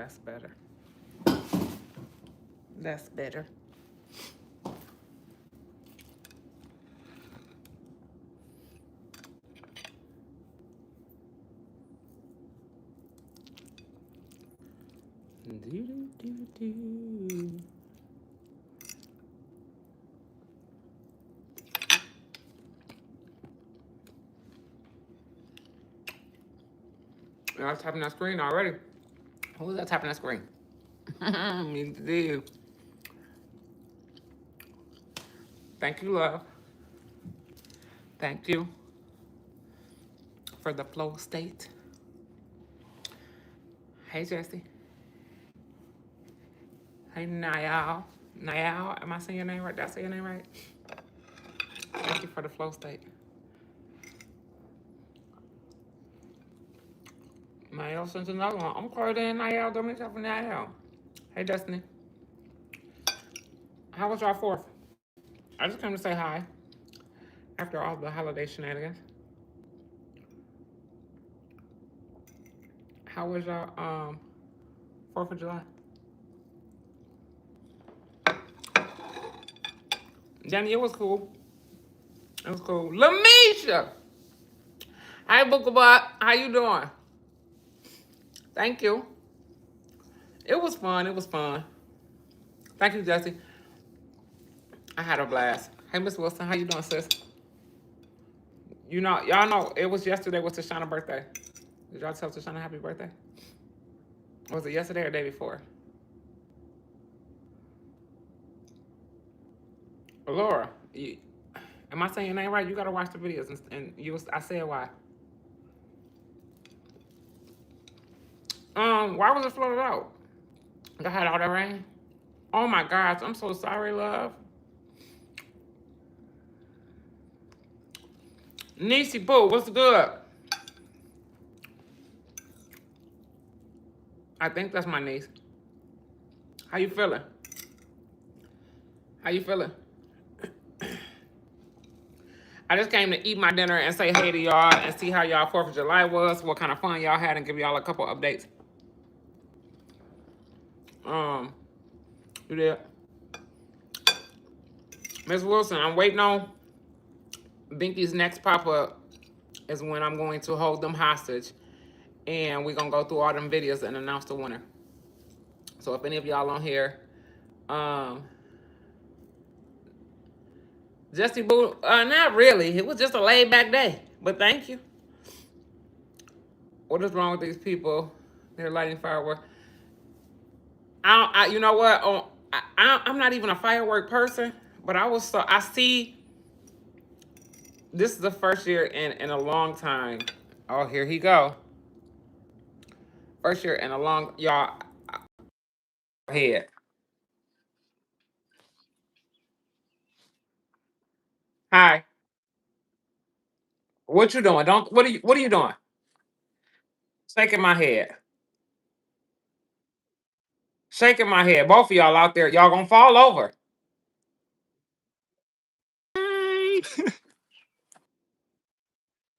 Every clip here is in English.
That's better. That's better. Do. I was tapping that screen already. Who was that tapping that screen? Me too. Thank you, love. Thank you for the flow state. Hey, Jesse. Hey, Niall. Niall, am I saying your name right? Did I say your name right? Thank you for the flow state. Niall sent another one. I'm calling in Niall. Don't make up for Niall. Hey, Destiny. How was y'all 4th? I just came to say hi after all the holiday shenanigans. How was y'all 4th of July? Danny, it was cool. It was cool. Lamisha! Hi, Bookabot. How you doing? Thank you. It was fun. It was fun. Thank you, Jesse. I had a blast. Hey, Miss Wilson. How you doing, sis? You know, y'all know it was yesterday was Tashana's birthday. Did y'all tell Tashana happy birthday? Was it yesterday or the day before? Laura, am I saying your name right? You gotta watch the videos and I said why. Why was it flooded out? I had all that rain. Oh my gosh, I'm so sorry, love. Niecy Boo, what's good? I think that's my niece. How you feeling? How you feeling? I just came to eat my dinner and say hey to y'all and see how y'all 4th of July was, what kind of fun y'all had, and give y'all a couple updates. You did? Miss Wilson, I'm waiting on Binky's next pop-up is when I'm going to hold them hostage. And we're going to go through all them videos and announce the winner. So if any of y'all on here, Jesse Boo, not really. It was just a laid-back day. But thank you. What is wrong with these people? They're lighting fireworks. You know what? I'm not even a firework person, but I see. This is the first year in a long time. Oh, here he go. First year in a long, y'all. Head. Hi. What you doing? What are you doing? Shaking my head. Shaking my head. Both of y'all out there, y'all gonna fall over.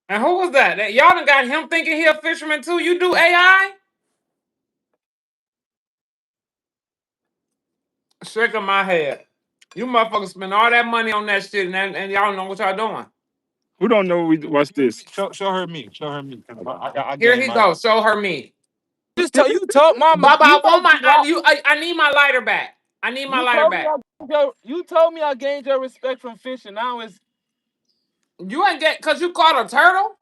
And who was that? Y'all done got him thinking he a fisherman too. You do AI? Shaking my head. You motherfuckers spend all that money on that shit and y'all don't know what y'all doing. Who don't know what's this? Show her me. Show her me. Here he goes. Show her me. You told Mama. Baba, I need my lighter back. I need my lighter back. You told me I gained your respect from fishing. Now it's You ain't get cause you caught a turtle?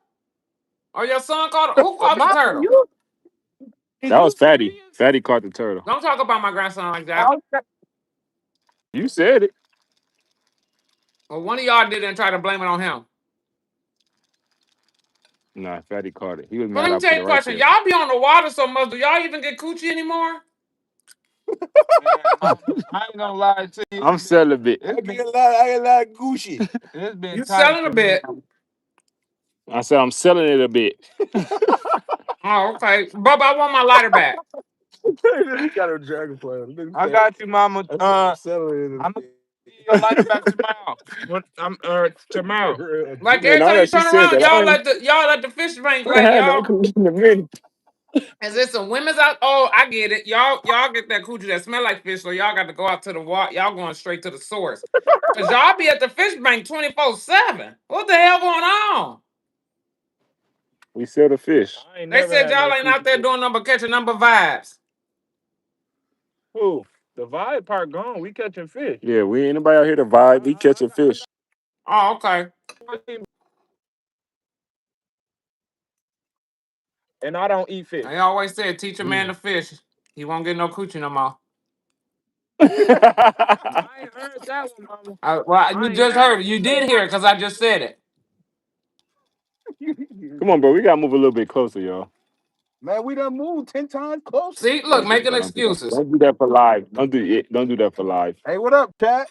Or your son caught who caught the turtle? That was Fatty. Fatty caught the turtle. Don't talk about my grandson like that. You said it. Well, one of y'all did and try to blame it on him. Nah, Fatty caught it. He was But mad let me I tell put you it a right question. there. Y'all be on the water so much. Do y'all even get coochie anymore? I ain't gonna lie to you. I'm celibate. I get a lot of Gucci. It's been You tight selling a for me. bit. I said I'm selling it a bit. Oh, okay. Bubba, I want my lighter back. He got a dragonfly. I got you, Mama. I'm I'm gonna see your lighter back tomorrow. Tomorrow. Like Man, every now time you that she turn said around, that, y'all let the fish bank I like had no y'all. clue in a minute. Is there some women's out? Oh, I get it. Y'all get that coochie that smell like fish, so y'all got to go out to the water. Y'all going straight to the source. Cause y'all be at the fish bank 24/7. What the hell going on? We sell the fish. I ain't They never said had y'all no ain't out there coochie. doing number catching number vibes. Who? The vibe part gone. We catching fish. Yeah, we ain't nobody out here to vibe. We catching fish. Oh, okay. And I don't eat fish. They always said teach a man to fish. He won't get no coochie no more. I ain't heard that one, mama. Well, I you ain't just never heard it. heard You that did hear it because I just said it. one. Come on, bro. We gotta move a little bit closer, y'all. Man, we done moved 10 times closer. See, look, making Don't do that. excuses. Don't do that for live. Don't do it. Don't do that for live. Hey, what up, chat?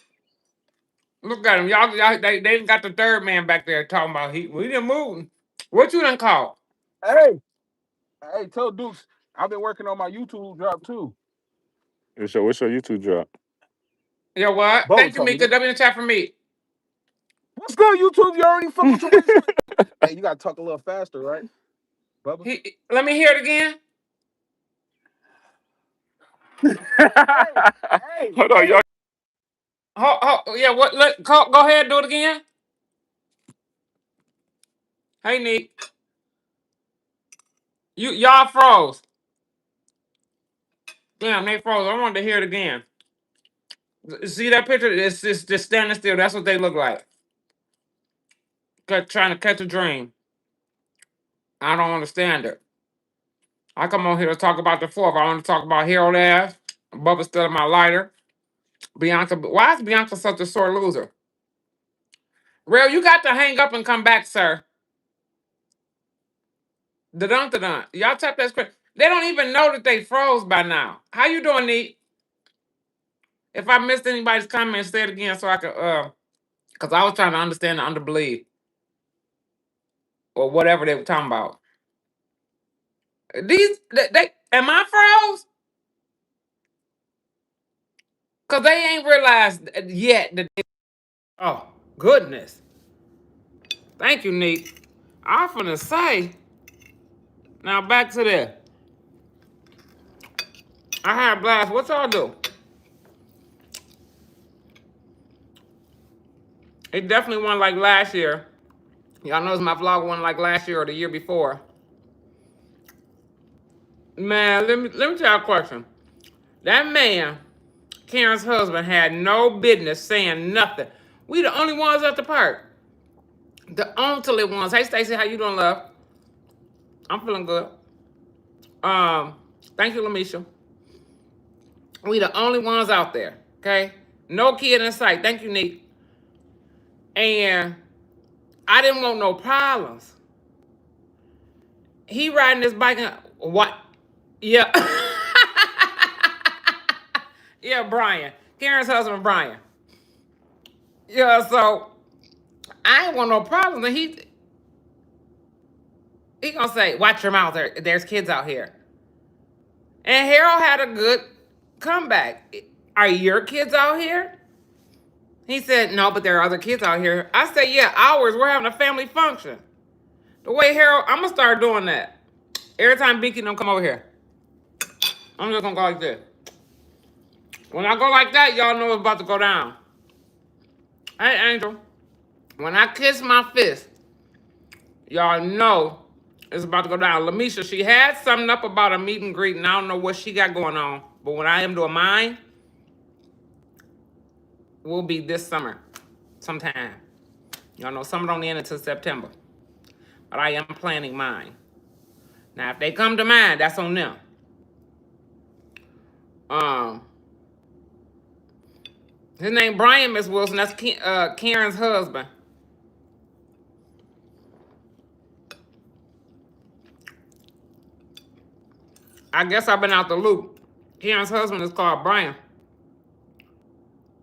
Look at him. Y'all they got the third man back there talking about we didn't move. What you done called? Hey, tell Dukes I've been working on my YouTube drop too. What's your YouTube drop? You know what? Bo Thank you, told me Mika. that. W in the chat for me. What's good, YouTube? You already fuck with your man. Hey, you gotta talk a little faster, right, Bubba? Let me hear it again. Hold on, y'all. Yeah, what? Go ahead and do it again. Hey, Neat. Y'all froze. Damn, they froze. I wanted to hear it again. See that picture? It's just standing still. That's what they look like. Trying to catch a dream. I don't understand it. I come on here to talk about the fourth. I want to talk about Harold Ass, Bubba stealing my lighter. Bianca, why is Bianca such a sore loser? Real, you got to hang up and come back, sir. Da-dun. Y'all tap that screen. They don't even know that they froze by now. How you doing, Neat? If I missed anybody's comment, say it again so I could, because I was trying to understand the underbelief or whatever they were talking about. They am I froze? Because they ain't realized yet that oh, goodness. Thank you, Neat. I'm finna say, now back to that. I had a blast. What y'all do? It definitely wasn't like last year. Y'all notice my vlog wasn't like last year or the year before. Man, let me tell you a question. That man, Karen's husband, had no business saying nothing. We the only ones at the park. The only ones. Hey Stacy, how you doing, love? I'm feeling good. Thank you, Lamisha. We the only ones out there. Okay? No kid in sight. Thank you, Nick. And I didn't want no problems. He riding his bike and what? Yeah. Yeah, Brian. Karen's husband, Brian. Yeah, so I ain't want no problems. And he gonna say, watch your mouth. There's kids out here. And Harold had a good comeback. Are your kids out here? He said, no, but there are other kids out here. I said, yeah, ours. We're having a family function. The way Harold, I'm gonna start doing that. Every time Binky don't come over here, I'm just gonna go like this. When I go like that, y'all know it's about to go down. Hey, Angel. When I kiss my fist, y'all know it's about to go down. Lamisha, she had something up about a meet and greet, and I don't know what she got going on. But when I am doing mine, will be this summer, sometime. Y'all know summer don't end until September. But I am planning mine. Now, if they come to mine, that's on them. Um, His name Brian, Miss Wilson. That's Karen's husband. I guess I've been out the loop. Karen's husband is called Brian.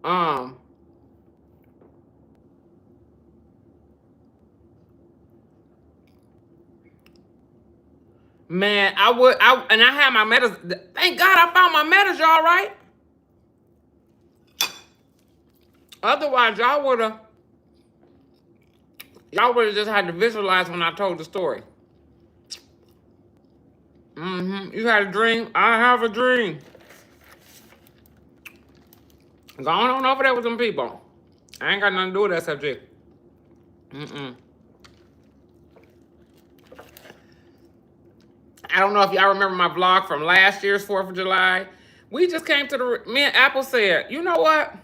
Um, Man, and I had my medals. Thank God I found my medals, y'all, right? Otherwise, y'all would have just had to visualize when I told the story. You had a dream? I have a dream. Go on over there with them people. I ain't got nothing to do with that subject. I don't know if y'all remember my vlog from last year's 4th of July. We just came to the, me and Apple said, you know what?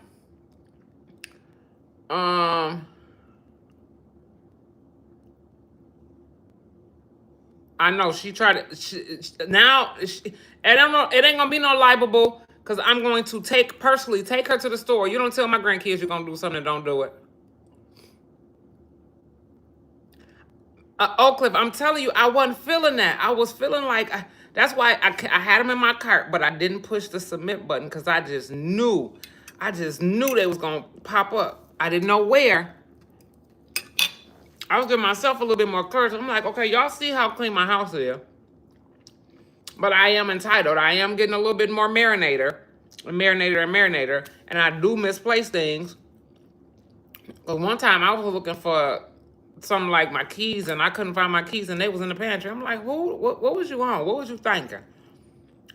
I know she tried to, I don't know, it ain't gonna be no liable because I'm going to personally take her to the store. You don't tell my grandkids you're gonna do something and don't do it. Oak Cliff, I'm telling you, I wasn't feeling that. I was feeling like, that's why I had them in my cart, but I didn't push the submit button because I just knew they was gonna pop up. I didn't know where. I was giving myself a little bit more courage. I'm like, okay, y'all see how clean my house is. But I am entitled. I am getting a little bit more marinator. And I do misplace things. But one time I was looking for something like my keys, and I couldn't find my keys, and they was in the pantry. I'm like, what was you on? What was you thinking?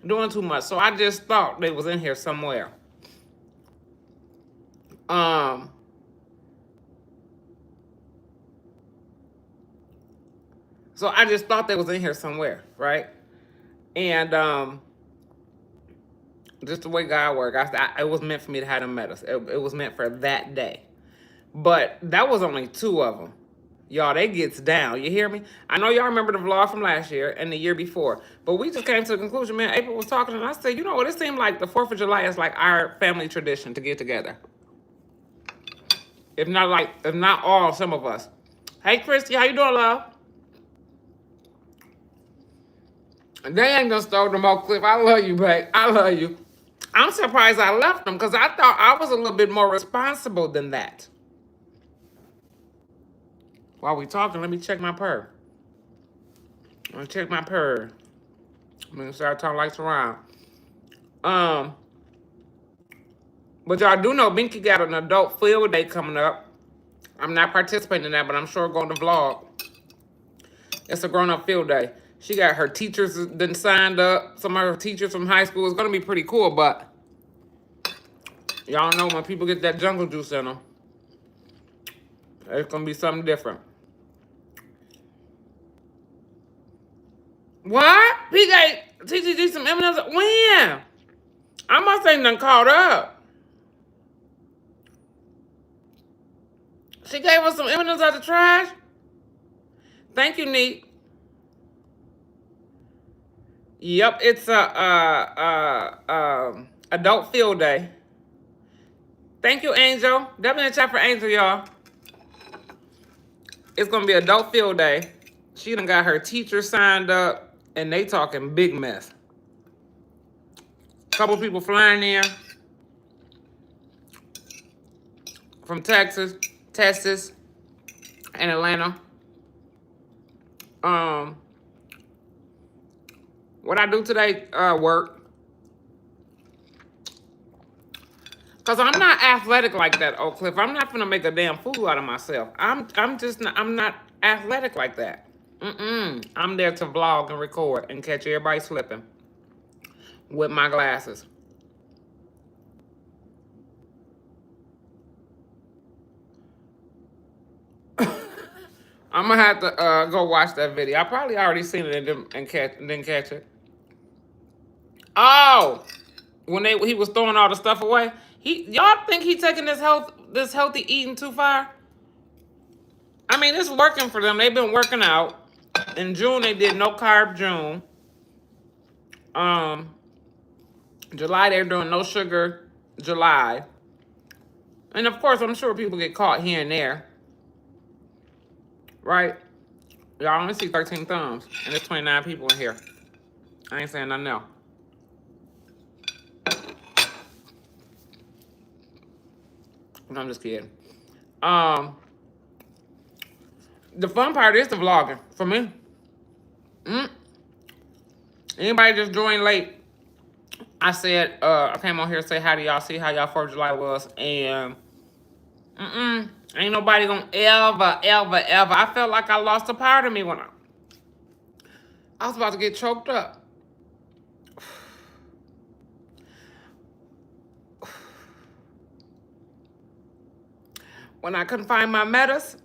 Doing too much. So I just thought they was in here somewhere. So I just thought they was in here somewhere, right? And just the way God works, it was meant for me to have them medals. It was meant for that day. But that was only 2 of them. Y'all, they gets down. You hear me? I know y'all remember the vlog from last year and the year before. But we just came to the conclusion, man, April was talking, and I said, you know what? It seemed like the 4th of July is like our family tradition to get together. If not all, some of us. Hey, Christy, how you doing, love? They ain't gonna stole them Oak Cliff. I love you, babe. I love you. I'm surprised I left them because I thought I was a little bit more responsible than that. While we talking, let me check my purr. I'm gonna check my purr. I'm gonna start talking like around. But y'all do know Binky got an adult field day coming up. I'm not participating in that, but I'm sure going to vlog. It's a grown-up field day. She got her teachers then signed up. Some of her teachers from high school. It's gonna be pretty cool, but y'all know when people get that jungle juice in them, it's gonna be something different. What? PJ, TTG some M&Ms? When? I must ain't done caught up. She gave us some M&Ms out the trash? Thank you, Neat. Yep, it's a adult field day. Thank you, Angel. Definitely chat for Angel, y'all. It's gonna be adult field day. She done got her teacher signed up, and they talking big mess. Couple people flying in from Texas, and Atlanta. What I do today, work. Cause I'm not athletic like that, Oak Cliff. I'm not gonna make a damn fool out of myself. I'm not athletic like that. I'm there to vlog and record and catch everybody slipping with my glasses. I'm gonna have to go watch that video. I probably already seen it and didn't catch it. Oh, when he was throwing all the stuff away. Y'all think he taking this healthy eating too far? I mean, it's working for them. They've been working out. In June, they did no carb June. July, they're doing no sugar July. And of course, I'm sure people get caught here and there. Right? Y'all only see 13 thumbs. And there's 29 people in here. I ain't saying nothing else. I'm just kidding. The fun part is the vlogging for me. Anybody just joined late? I said I came on here to say how do y'all see how y'all 4th of July was, and ain't nobody gonna ever. I felt like I lost a part of me when I was about to get choked up. When I couldn't find my medicine,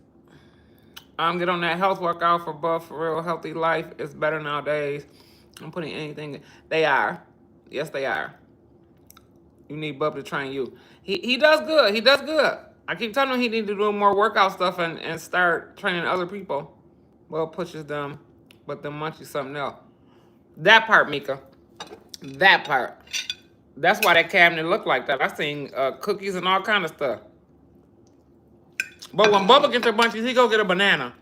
get on that health workout for buff, for real healthy life. It's better nowadays. I'm putting anything. They are. Yes, they are. You need Bub to train you. He does good. He does good. I keep telling him he needs to do more workout stuff and start training other people. Well, pushes them, but the munchies something else. That part, Mika. That part. That's why that cabinet looked like that. I seen cookies and all kind of stuff. But when Bubba gets the munchies, he go get a banana.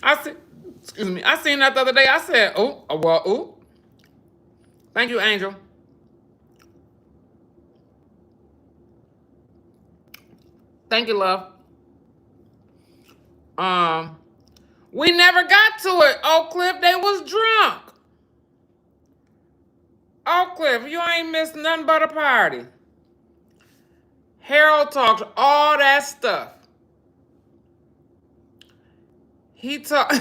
Excuse me. I seen that the other day. I said, "Oh, well, ooh." Thank you, Angel. Thank you, love. We never got to it. Oak Cliff, they was drunk. Oak Cliff, you ain't missed nothing but a party. Harold talked all that stuff. He talked.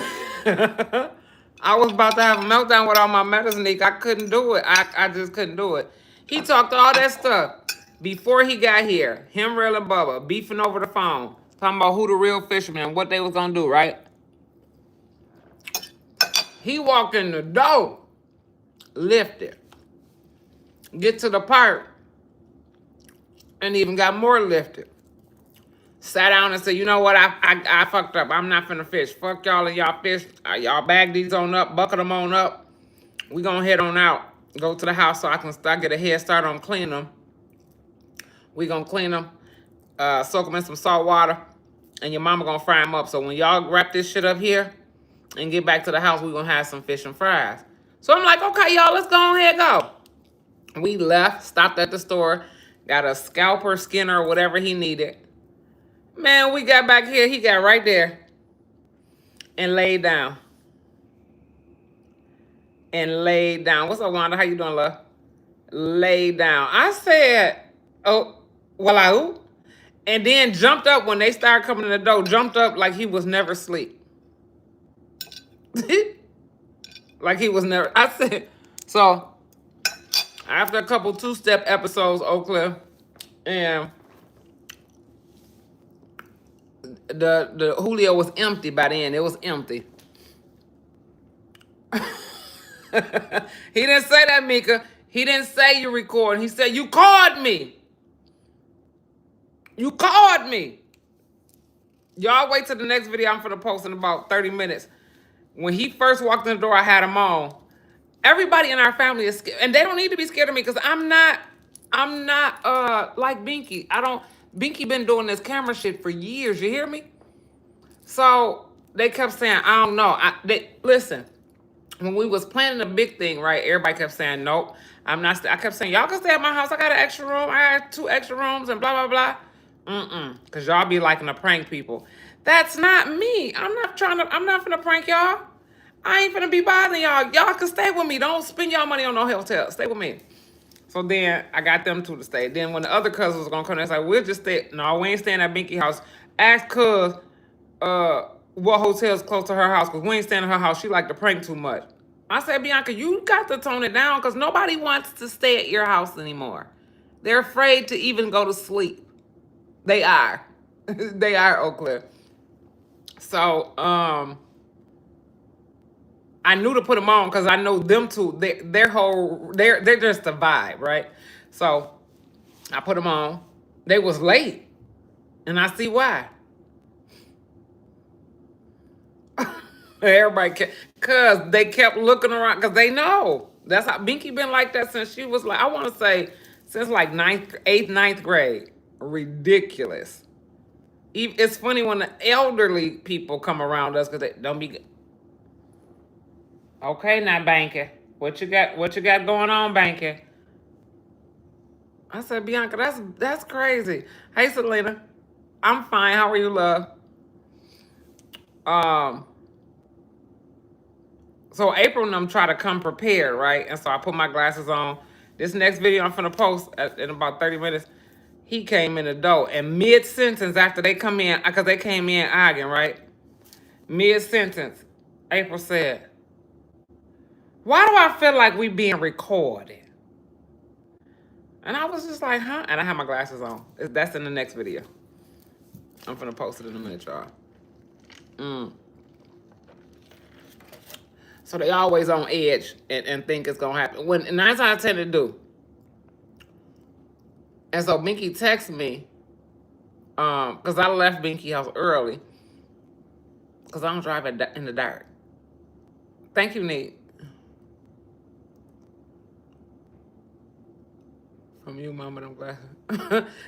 I was about to have a meltdown with all my medicine. I couldn't do it. I just couldn't do it. He talked all that stuff before he got here. Him, Real, and Bubba beefing over the phone, talking about who the real fisherman, what they was gonna do, right? He walked in the door, lifted, get to the park, and even got more lifted. Sat down and said, you know what, I fucked up. I'm not finna fish. Fuck y'all and y'all fish. Y'all bag these on up, bucket them on up. We gonna head on out. Go to the house so I can get a head start on cleaning them. We gonna clean them, soak them in some salt water, and your mama gonna fry them up. So when y'all wrap this shit up here and get back to the house, we gonna have some fish and fries. So I'm like, okay, y'all, let's go ahead go. We left, stopped at the store, got a scalper, skinner, or whatever he needed. Man, we got back here. He got right there and laid down. And laid down. What's up, Wanda? How you doing, love? Laid down. I said, oh, well, I oop. And then jumped up when they started coming in the door. Jumped up like he was never asleep. Like he was never. I said, so after a couple two-step episodes, Oak Cliff, and the Julio was empty by then. It was empty. He didn't say that, Mika. He didn't say you record. He said you called me. You called me. Y'all wait till the next video I'm finna post in about 30 minutes. When he first walked in the door, I had him on. Everybody in our family is scared. And they don't need to be scared of me because I'm not like Binky. Binky been doing this camera shit for years. You hear me? So they kept saying, I don't know. Listen, when we was planning a big thing, right? Everybody kept saying, nope, I'm not. I kept saying, y'all can stay at my house. I got an extra room. I got 2 extra rooms and blah, blah, blah. Because y'all be liking to prank people. That's not me. I'm not finna prank y'all. I ain't finna be bothering y'all. Y'all can stay with me. Don't spend y'all money on no hotel. Stay with me. So then I got them two to stay. Then when the other cousins was gonna come, they was like, we'll just stay. No, we ain't staying at Binky house. Ask cuz what hotel's close to her house, because we ain't staying at her house. She like to prank too much. I said, Bianca, you got to tone it down because nobody wants to stay at your house anymore. They're afraid to even go to sleep. They are. They are, Oak Cliff. So, I knew to put them on because I know them two. They're just a vibe, right? So I put them on. They was late, and I see why. Everybody, cause they kept looking around, cause they know that's how Binky been like that since she was like, I want to say since like 8th, 9th grade. Ridiculous. It's funny when the elderly people come around us because they don't be. Okay, now Banky, what you got going on, Banky? I said, Bianca, that's crazy. Hey, Selena, I'm fine. How are you, love? So April and them try to come prepared, right? And so I put my glasses on. This next video I'm finna post in about 30 minutes. He came in the door, and mid-sentence after they come in, because they came in arguing, right? Mid-sentence, April said, why do I feel like we being recorded? And I was just like, huh? And I have my glasses on. That's in the next video. I'm finna post it in a minute, y'all. So they always on edge and think it's gonna happen. When 9 times out of 10 to do. And so Binky texts me, because I left Binky house early, because I don't drive in the dark. Thank you, Nate. From you, Mama, them glasses.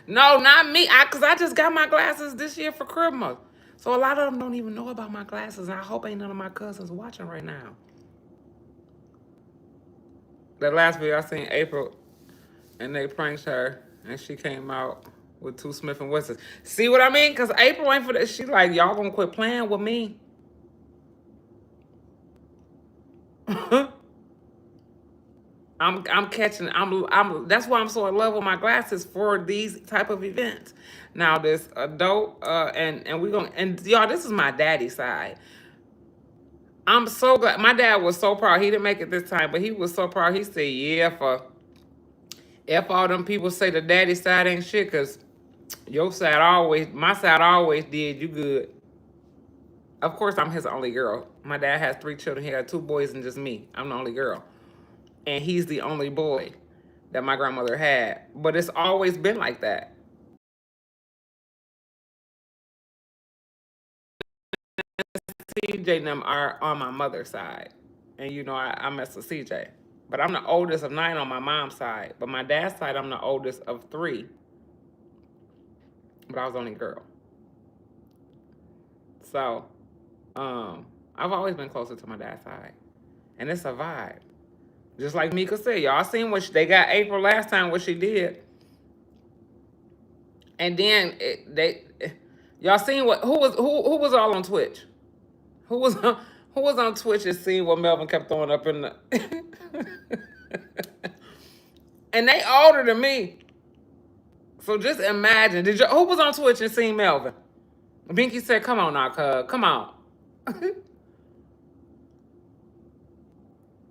No, not me. Because I just got my glasses this year for Christmas. So a lot of them don't even know about my glasses. And I hope ain't none of my cousins watching right now. That last video I seen April, and they pranked her, and she came out with 2 Smith & Wessons. See what I mean? Because April ain't for that. She like, y'all gonna quit playing with me. I'm catching. That's why I'm so in love with my glasses for these type of events. Now this adult, and we gonna, and y'all, this is my daddy's side. I'm so glad. My dad was so proud. He didn't make it this time, but he was so proud. He said, "Yeah, if all them people say the daddy side ain't shit, cause your side always, my side always did you good." Of course, I'm his only girl. My dad has 3 children. He got 2 boys and just me. I'm the only girl. And he's the only boy that my grandmother had. But it's always been like that. CJ and them are on my mother's side. And you know, I mess with CJ. But I'm the oldest of 9 on my mom's side. But my dad's side, I'm the oldest of 3. But I was the only girl. So, I've always been closer to my dad's side. And it's a vibe. Just like Mika said, y'all seen what they got April last time, what she did. And then y'all seen who was all on Twitch? Who was on Twitch and seen what Melvin kept throwing up in the and they older than me. So just imagine. Who was on Twitch and seen Melvin? Binky said, "Come on now, cuz. Come on."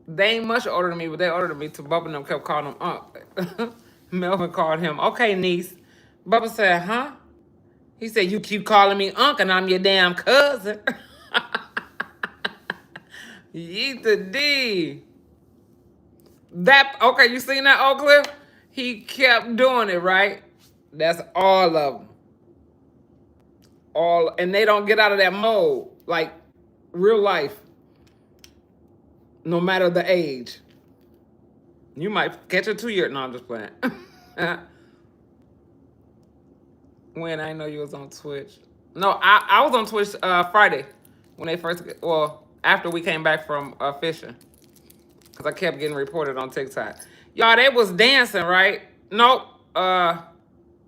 They ain't much older than me, but they older than me. To Bubba and them kept calling him Unc. Melvin called him, "Okay, niece." Bubba said, "Huh?" He said, "You keep calling me Unc and I'm your damn cousin." Yeet the D. Okay, you seen that, Oak Cliff? He kept doing it, right? That's all of them. And they don't get out of that mode, like real life, no matter the age. You might catch a 2-year. No, I'm just playing. When I know you was on Twitch. No, I was on Twitch Friday when they first, after we came back from fishing. Because I kept getting reported on TikTok. Y'all, they was dancing, right? Nope.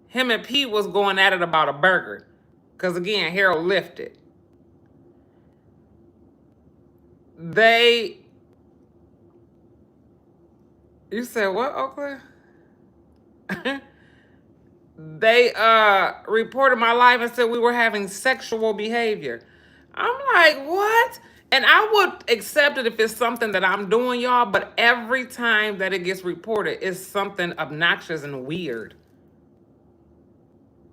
Him and Pete was going at it about a burger. Because, again, Harold lifted. You said what, Oakland? They reported my life and said we were having sexual behavior. I'm like, what? And I would accept it if it's something that I'm doing, y'all, but every time that it gets reported, it's something obnoxious and weird.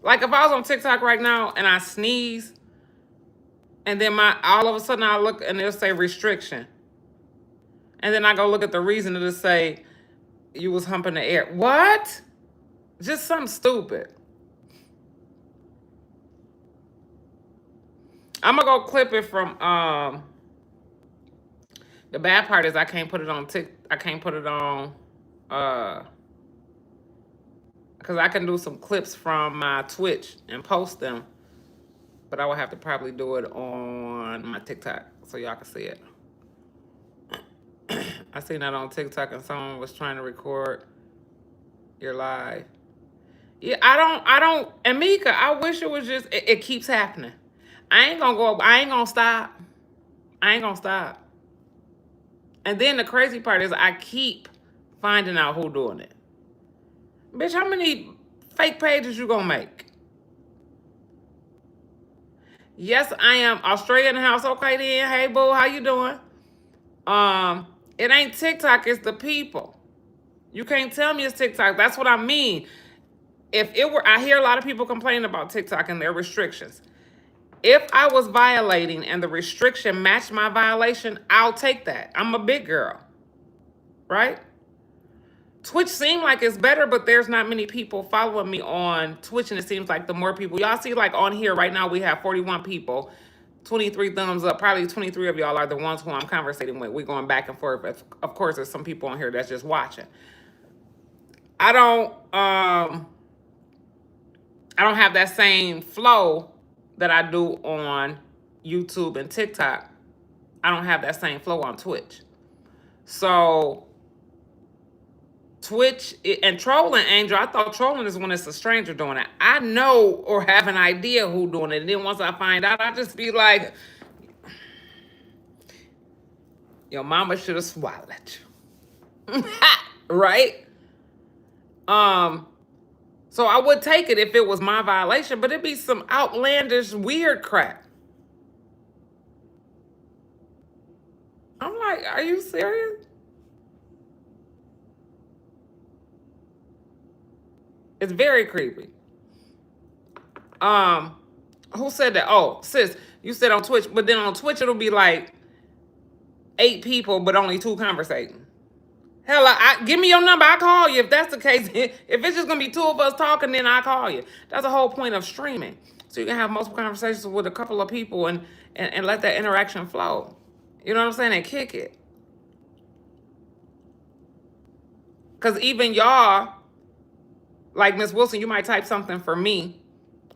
Like if I was on TikTok right now and I sneeze, and then all of a sudden I look and it'll say restriction. And then I go look at the reason it'll say you was humping the air. What? Just something stupid. I'm gonna go clip it from the bad part is I can't put it on I can't put it on because I can do some clips from my Twitch and post them, but I would have to probably do it on my TikTok so y'all can see it. I seen that on TikTok and someone was trying to record your live. Yeah, I don't, and Mika, I wish it was just, it keeps happening. I ain't gonna stop. I ain't gonna stop. And then the crazy part is I keep finding out who doing it. Bitch, how many fake pages you gonna make? Yes, I am. Australia in the house. Okay then. Hey boo, how you doing? It ain't TikTok, it's the people. You can't tell me it's TikTok. That's what I mean. if it were, I hear a lot of people complaining about TikTok and their restrictions. If I was violating and the restriction matched my violation, I'll take that. I'm a big girl, right? Twitch seemed like it's better, but there's not many people following me on Twitch, and it seems like the more people y'all see, like on here right now, we have 41 people, 23 thumbs up. Probably 23 of y'all are the ones who I'm conversating with. We're going back and forth. Of course, there's some people on here that's just watching. I don't have that same flow that I do on YouTube and TikTok. I don't have that same flow on Twitch. So Twitch and trolling, Angel, I thought trolling is when it's a stranger doing it. I know or have an idea who doing it. And then once I find out, I just be like, your mama should have swallowed you. Right? So I would take it if it was my violation, but it'd be some outlandish, weird crap. I'm like, are you serious? It's very creepy. Who said that? Oh, sis, you said on Twitch, but then on Twitch it'll be like 8 people, but only 2 conversating. Hell, give me your number. I call you if that's the case. If it's just gonna be 2 of us talking, then I call you. That's the whole point of streaming, so you can have multiple conversations with a couple of people and let that interaction flow. You know what I'm saying? And kick it. Cause even y'all, like Miss Wilson, you might type something for me,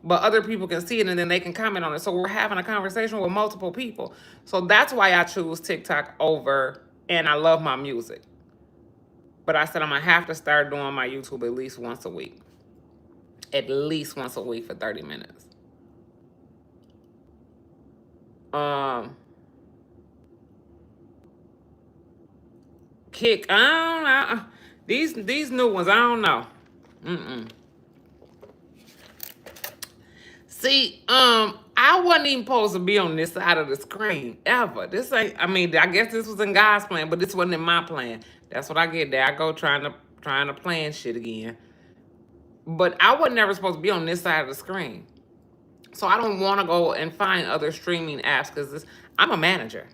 but other people can see it and then they can comment on it. So we're having a conversation with multiple people. So that's why I choose TikTok over, and I love my music. But I said I'm gonna have to start doing my YouTube at least once a week. At least once a week for 30 minutes. Kick, I don't know. These new ones, I don't know. See, I wasn't even supposed to be on this side of the screen ever. This ain't. I mean, I guess this was in God's plan, but this wasn't in my plan. That's what I get. There I go trying to plan shit again. But I was never supposed to be on this side of the screen, so I don't want to go and find other streaming apps because I'm a manager.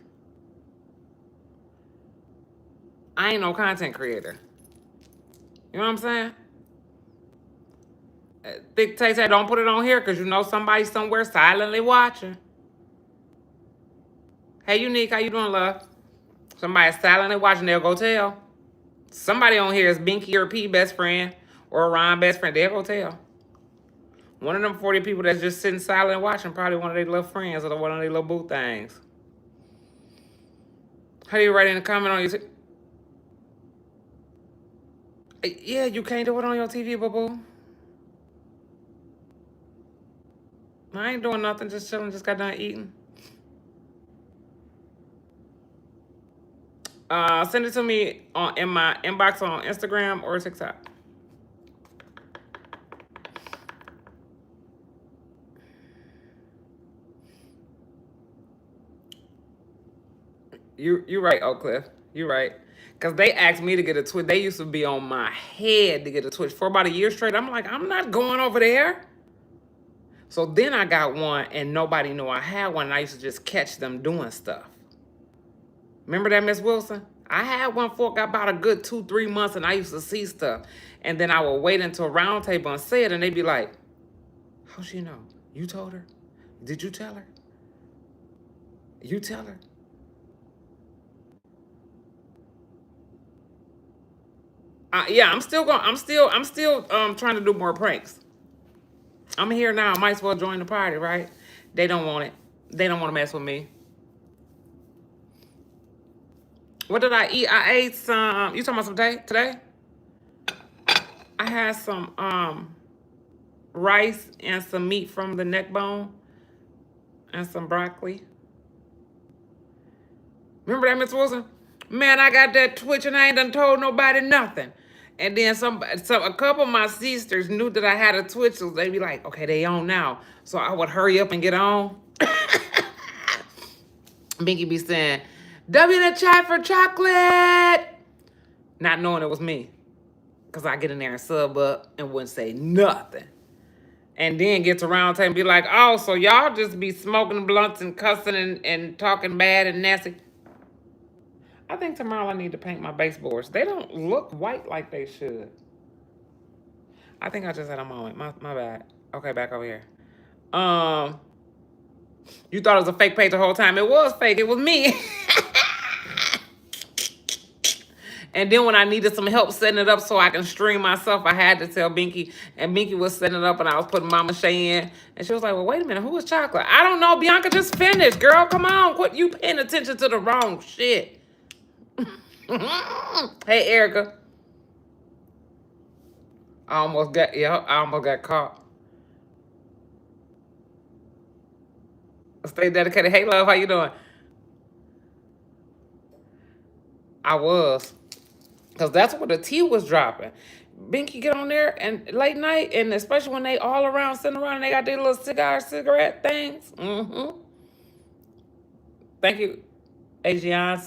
I ain't no content creator. You know what I'm saying? Thick Tay said, don't put it on here because you know somebody somewhere silently watching. Hey, Unique, how you doing, love? Somebody silently watching, they'll go tell. Somebody on here is Binky or P best friend or Ron best friend. They'll go tell. One of them 40 people that's just sitting silent watching, probably one of their little friends or one of their little boo things. How do you write in the comment on your... Yeah, you can't do it on your TV, boo-boo. I ain't doing nothing, just chilling, just got done eating. Send it to me in my inbox on Instagram or TikTok. You're right, Oak Cliff. You're right. Because they asked me to get a Twitch. They used to be on my head to get a Twitch for about a year straight. I'm like, I'm not going over there. So then I got one and nobody knew I had one. And I used to just catch them doing stuff. Remember that, Miss Wilson? I had one for about a good 2-3 months and I used to see stuff. And then I would wait until round table and say it and they'd be like, how'd she know? You told her? Did you tell her? You tell her? Yeah, I'm still trying to do more pranks. I'm here now. I might as well join the party, right? They don't want it. They don't want to mess with me. What did I eat? I ate some. You talking about some today? I had some rice and some meat from the neck bone and some broccoli. Remember that, Miss Wilson? Man, I got that Twitch and I ain't done told nobody nothing. And then a couple of my sisters knew that I had a Twitch, so they'd be like, okay, they on now. So I would hurry up and get on. Binky be saying, W in the chat for chocolate. Not knowing it was me. Because I get in there and sub up and wouldn't say nothing. And then get to round table and be like, oh, so y'all just be smoking blunts and cussing and talking bad and nasty. I think tomorrow I need to paint my baseboards. They don't look white like they should. I think I just had a moment. My bad. Okay, back over here. You thought it was a fake page the whole time. It was fake. It was me. And then when I needed some help setting it up so I can stream myself, I had to tell Binky. And Binky was setting it up and I was putting Momma Shay in. And she was like, well, wait a minute. Who is Chocolate? I don't know. Bianca just finished. Girl, come on. Quit you paying attention to the wrong shit. Hey, Erica. I almost got caught. Stay dedicated. Hey, love. How you doing? I was. Because that's where the tea was dropping. Binky get on there and late night, and especially when they all around, sitting around, and they got their little cigarette things. Thank you, Adrian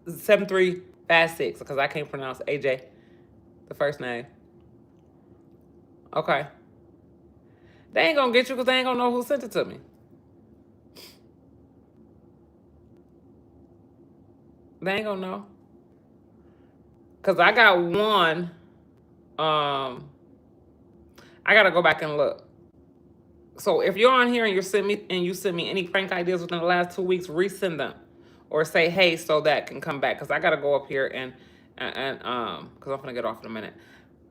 7356, because I can't pronounce AJ, the first name. Okay. They ain't gonna get you because they ain't gonna know who sent it to me. They ain't gonna know. Because I got one. I gotta go back and look. So if you're on here and you send me any prank ideas within the last 2 weeks, resend them, or say hey so that can come back. Cause I gotta go up here and cause I'm gonna get off in a minute.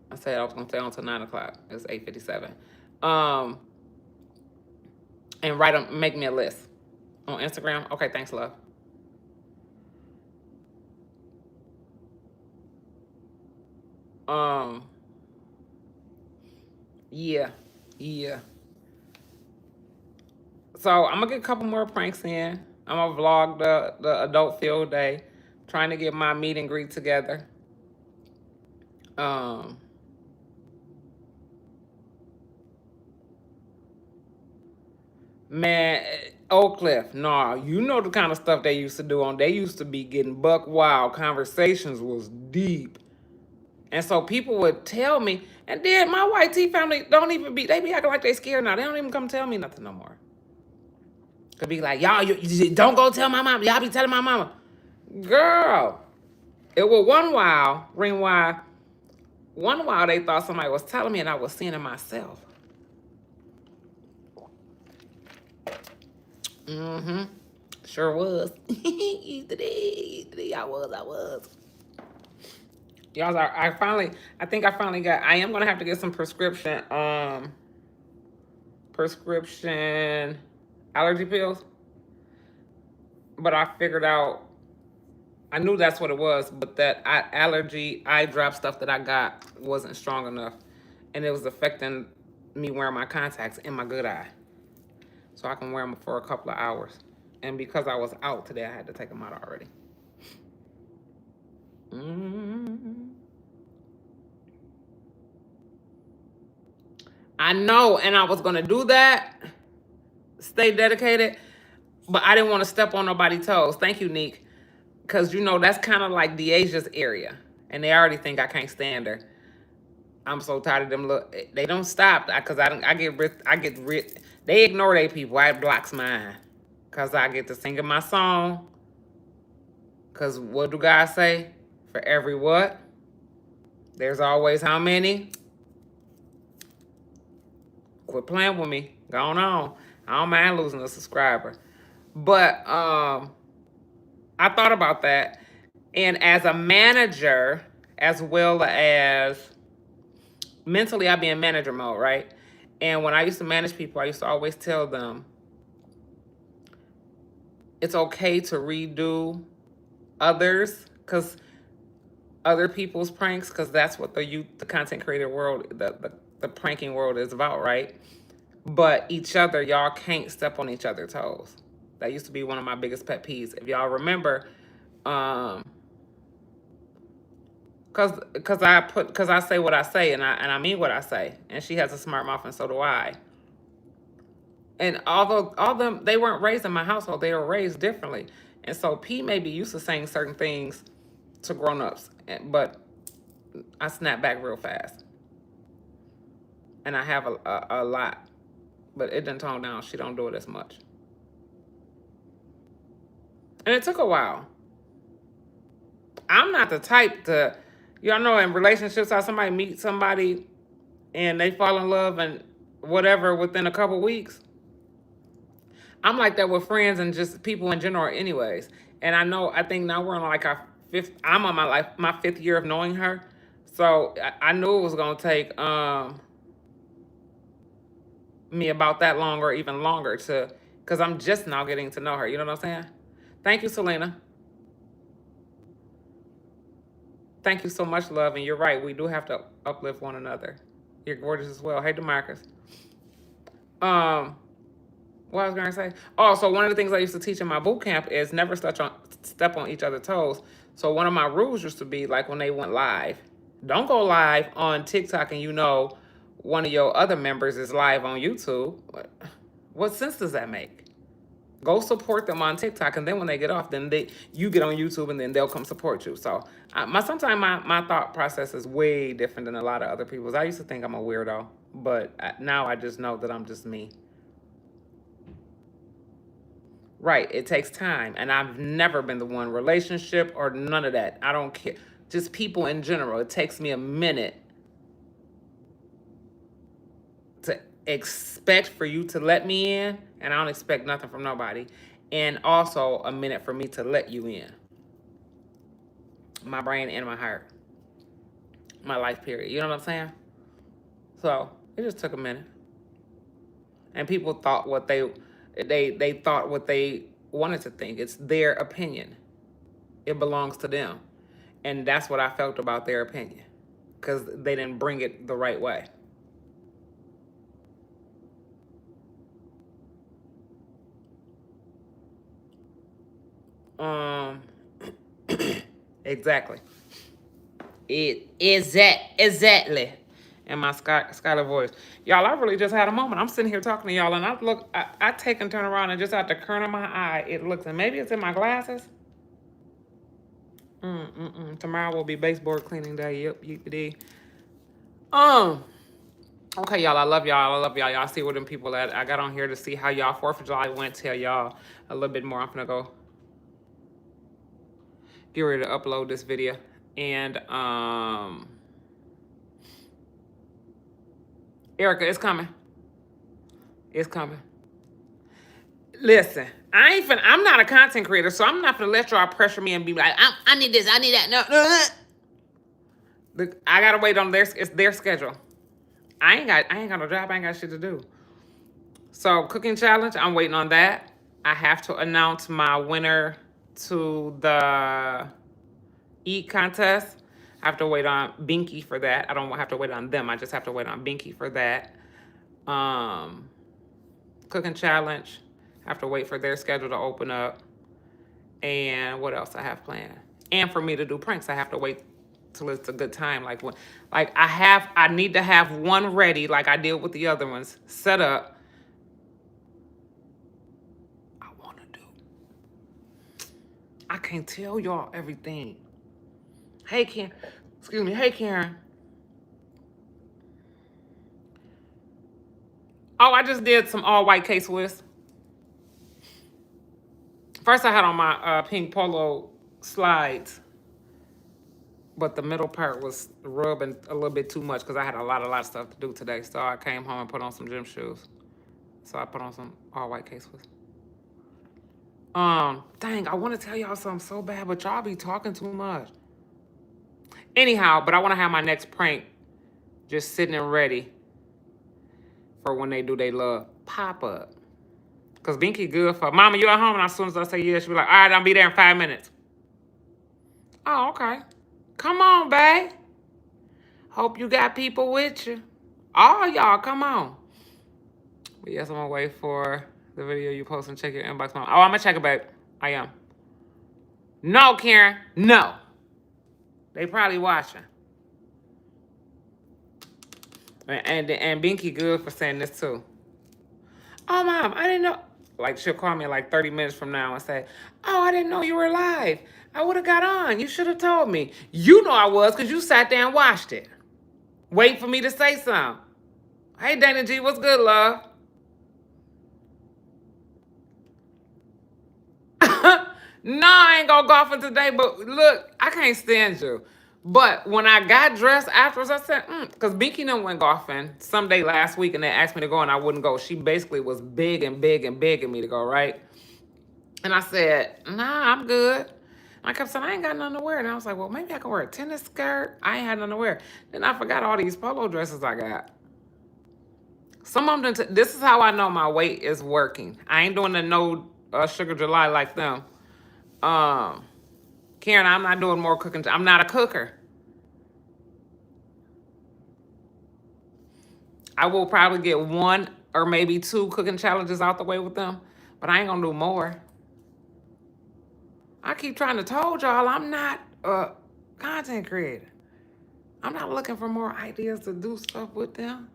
I said I was gonna stay on until 9 o'clock. It's 8:57. And make me a list on Instagram. Okay, thanks, love. Yeah. So I'm gonna get a couple more pranks in. I'm gonna vlog the adult field day, trying to get my meet and greet together. Man, Oak Cliff, nah, you know the kind of stuff they used to do on. They used to be getting buck wild. Conversations was deep. And so people would tell me, and then my white tea family they be acting like they scared now. They don't even come tell me nothing no more. Could be like, y'all, you don't go tell my mama. Y'all be telling my mama. Girl, it was one while they thought somebody was telling me and I was seeing it myself. Sure was. I was. Y'all, I think I finally got, I am gonna have to get some prescription allergy pills. But I figured out, I knew that's what it was, but that allergy eye drop stuff that I got wasn't strong enough. And it was affecting me wearing my contacts in my good eye. So I can wear them for a couple of hours. And because I was out today, I had to take them out already. I know, and I was going to do that. Stay dedicated. But I didn't want to step on nobody's toes. Thank you, Neek. Because, that's kind of like Deaja's area. And they already think I can't stand her. I'm so tired of them. Look, they don't stop. Because I get rid. They ignore their people. I blocks mine. Because I get to singing my song. Because what do God say? For every what? There's always how many? Quit playing with me. Go on. I don't mind losing a subscriber. But I thought about that. And as a manager, as well as mentally, I be in manager mode, right? And when I used to manage people, I used to always tell them, it's okay to redo others, because other people's pranks, because that's what the content creator world, the pranking world is about, right? But each other, y'all can't step on each other's toes. That used to be one of my biggest pet peeves. If y'all remember, because I say what I say and I mean what I say, and she has a smart mouth and so do I. And although all them, they weren't raised in my household, they were raised differently. And so P may be used to saying certain things to grown-ups, but I snap back real fast. And I have a lot. But it didn't tone down. She don't do it as much. And it took a while. I'm not the type to, y'all know in relationships how somebody meets somebody and they fall in love and whatever within a couple weeks. I'm like that with friends and just people in general anyways. And I think now we're on like our I'm on my 5th year of knowing her. So I knew it was going to take me about that long or even longer because I'm just now getting to know her. You know what I'm saying? Thank you, Selena. Thank you so much, love. And you're right. We do have to uplift one another. You're gorgeous as well. Hey, DeMarcus. What I was gonna say? Oh, so one of the things I used to teach in my boot camp is never step on each other's toes. So one of my rules used to be like when they went live, don't go live on TikTok and one of your other members is live on YouTube. What sense does that make? Go support them on TikTok, and then when they get off, then you get on YouTube, and then they'll come support you. So sometimes my thought process is way different than a lot of other people's. I used to think I'm a weirdo, but now I just know that I'm just me. Right, it takes time, and I've never been the one relationship or none of that. I don't care. Just people in general. It takes me a minute to expect for you to let me in, and I don't expect nothing from nobody. And also a minute for me to let you in. My brain and my heart. My life period. You know what I'm saying? So it just took a minute. And people thought what they thought what they wanted to think. It's their opinion. It belongs to them. And that's what I felt about their opinion. Because they didn't bring it the right way. Exactly. Exactly. In my Skylar voice. Y'all, I really just had a moment. I'm sitting here talking to y'all, and I take and turn around, and just out the corner of my eye, it looks, and maybe it's in my glasses. Tomorrow will be baseboard cleaning day. Yep, yippity. Okay, y'all, I love y'all. I love y'all. Y'all see where them people at. I got on here to see how y'all 4th of July went. Tell y'all a little bit more. I'm gonna go get ready to upload this video. And Erica, it's coming. It's coming. Listen, I'm not a content creator, so I'm not gonna let y'all pressure me and be like, I need this, I need that. No. I gotta wait on it's their schedule. I ain't got no job, I ain't got shit to do. So cooking challenge, I'm waiting on that. I have to announce my winner to the eat contest. I have to wait on Binky for that. I don't have to wait on them. I just have to wait on Binky for that. Cooking challenge. I have to wait for their schedule to open up. And what else I have planned? And for me to do pranks, I have to wait till it's a good time. I need to have one ready, like I did with the other ones, set up. I can't tell y'all everything. Hey, Karen. Excuse me. Hey, Karen. Oh, I just did some all-white K-Swiss. First, I had on my pink polo slides, but the middle part was rubbing a little bit too much because I had a lot of stuff to do today. So I came home and put on some gym shoes. So I put on some all-white K-Swiss. Dang, I want to tell y'all something so bad, but y'all be talking too much. Anyhow, but I want to have my next prank just sitting and ready for when they do they little pop-up. Because Binky good for, Mama, you at home? And as soon as I say yes, she'll be like, all right, I'll be there in 5 minutes. Oh, okay. Come on, babe. Hope you got people with you. All y'all, come on. But yes, I'm going to wait for the video you post and check your inbox. Mama. Oh, I'm going to check it, babe. I am. No, Karen. No. They probably watching. And Binky good for saying this, too. Oh, Mom, I didn't know. Like, she'll call me like 30 minutes from now and say, oh, I didn't know you were live. I would have got on. You should have told me. You know I was because you sat there and watched it. Wait for me to say something. Hey, Dana G, what's good, love? No, I ain't go golfing today, but look, I can't stand you. But when I got dressed afterwards, I said, because Binky done went golfing someday last week and they asked me to go and I wouldn't go. She basically was big and begging me to go, right? And I said, nah, I'm good. And I kept saying, I ain't got nothing to wear. And I was like, well, maybe I can wear a tennis skirt. I ain't had nothing to wear. Then I forgot all these polo dresses I got. Some of them, this is how I know my weight is working. I ain't doing the no sugar July like them. Karen, I'm not doing more cooking. I'm not a cooker. I will probably get one or maybe two cooking challenges out the way with them, but I ain't gonna do more. I keep trying to told y'all I'm not a content creator. I'm not looking for more ideas to do stuff with them.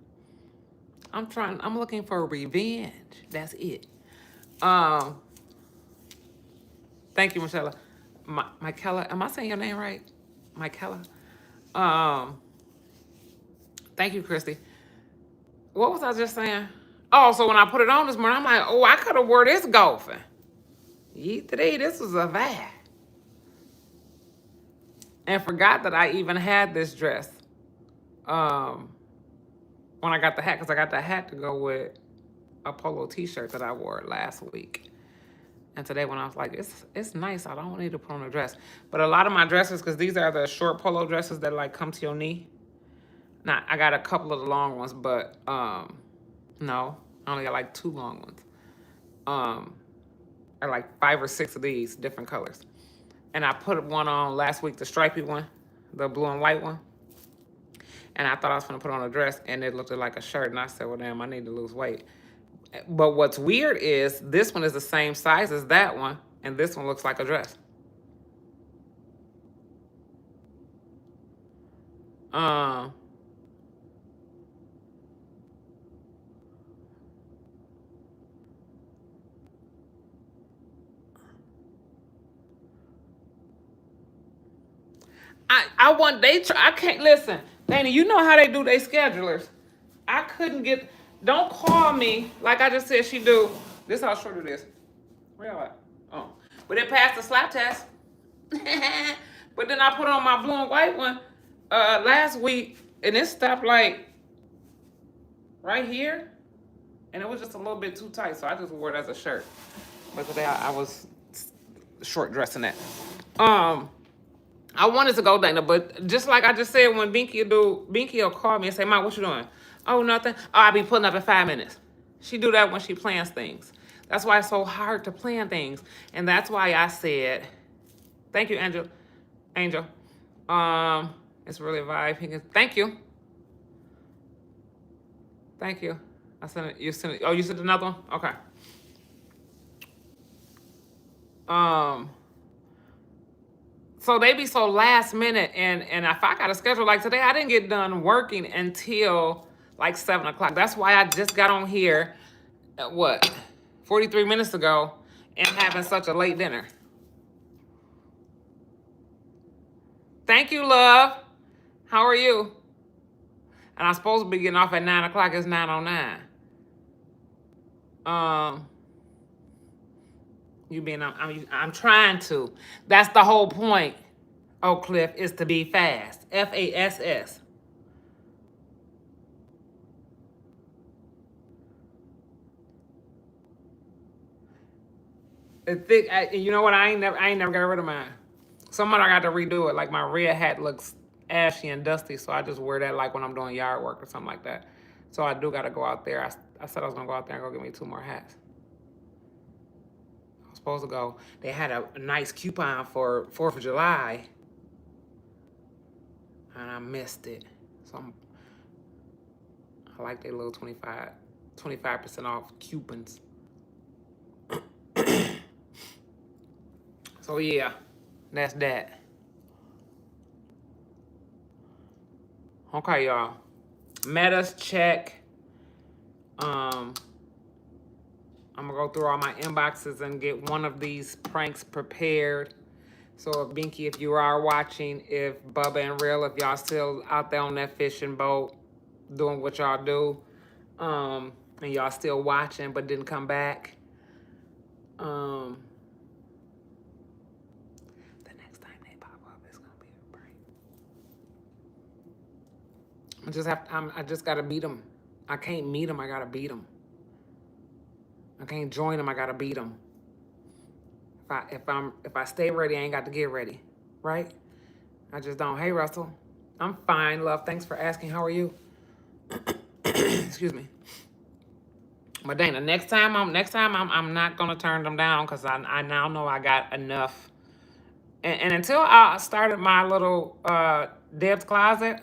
I'm looking for revenge. That's it. Thank you, Michelle. Michaela, am I saying your name right? Michaela. Thank you, Christy. What was I just saying? Oh, so when I put it on this morning, I'm like, oh, I could have wore this golfing. Today, this was a vibe. And forgot that I even had this dress when I got the hat, because I got the hat to go with a polo t-shirt that I wore last week. And today when I was like, it's nice, I don't need to put on a dress. But a lot of my dresses, because these are the short polo dresses that like come to your knee. Now, I got a couple of the long ones, but no, I only got like 2 long ones. I like 5 or 6 of these different colors. And I put one on last week, the stripy one, the blue and white one. And I thought I was gonna put on a dress and it looked like a shirt. And I said, well, damn, I need to lose weight. But what's weird is this one is the same size as that one. And this one looks like a dress. I can't listen. Dana, you know how they do their schedulers. I couldn't get, don't call me like I just said she do. This is how short it is. Where y'all at? Oh. But it passed the slap test. But then I put on my blue and white one last week and it stopped like right here. And it was just a little bit too tight, so I just wore it as a shirt. But today I was short dressing it. I wanted to go, Dana, but just like I just said, when Binky will call me and say, Mom, what you doing? Oh, nothing. Oh, I'll be pulling up in 5 minutes. She do that when she plans things. That's why it's so hard to plan things. And that's why I said, thank you, Angel. It's really a vibe. Thank you. Thank you. I sent it. You sent it. Oh, you sent another one? Okay. So they be so last minute, and if I got a schedule like today, I didn't get done working until like 7 o'clock. That's why I just got on here, 43 minutes ago, and having such a late dinner. Thank you, love. How are you? And I'm supposed to be getting off at 9 o'clock. It's 9:09. I'm trying to. That's the whole point, Oak Cliff, is to be fast. FASS. You know what? I ain't never got rid of mine. Somebody I got to redo it. Like my red hat looks ashy and dusty, so I just wear that like when I'm doing yard work or something like that. So I do got to go out there. I said I was gonna go out there and go get me 2 more hats. I was supposed to go. They had a nice coupon for 4th of July, and I missed it. So I like their little 25% off coupons. So yeah, that's that. Okay, y'all. Metas check. I'm going to go through all my inboxes and get one of these pranks prepared. So if Binky, if you are watching, if Bubba and Real, if y'all still out there on that fishing boat doing what y'all do, and y'all still watching but didn't come back, the next time they pop up, it's gonna be a prank. I just gotta beat them. I can't meet them. I gotta beat them. I can't join them. I gotta beat them. If I stay ready, I ain't got to get ready, right? I just don't. Hey, Russell, I'm fine, love. Thanks for asking. How are you? Excuse me. But Dana, next time I'm not gonna turn them down because I now know I got enough. And until I started my little Deb's Closet,